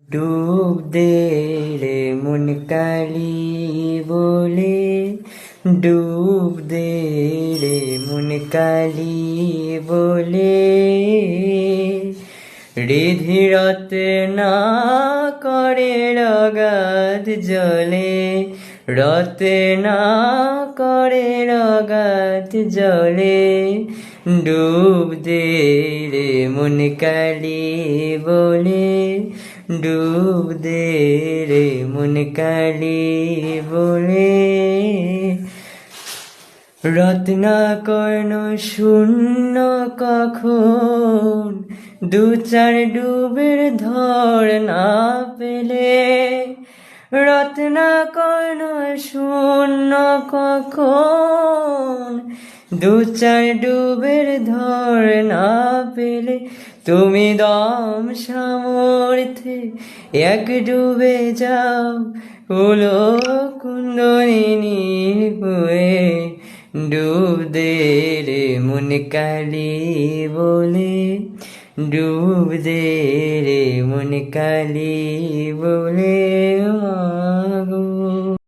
ডুব দে রে মন কালি বলে, ডুব দে রে মন কালি বলে, হৃদরত না করে রগাত জলে, রত না করে রগাত জলে, ডুব দে রে মন কালি বলে, ডুব দে রে মন কালি বলে, রত্না কর্ণ শূন্য কখন, দু চার ডুবের ধর না পেলে, রত্না কর্ণ শূন্য কখন, দু চার ডুবের ধর না পেলে, তুমি দম সামর্থ্যে এক ডুবে যাও, উলো কুণ্ডলিনী হয়ে, ডুব দে রে মন কালি বলে, ডুব দে রে মন কালি বলে, মাগো।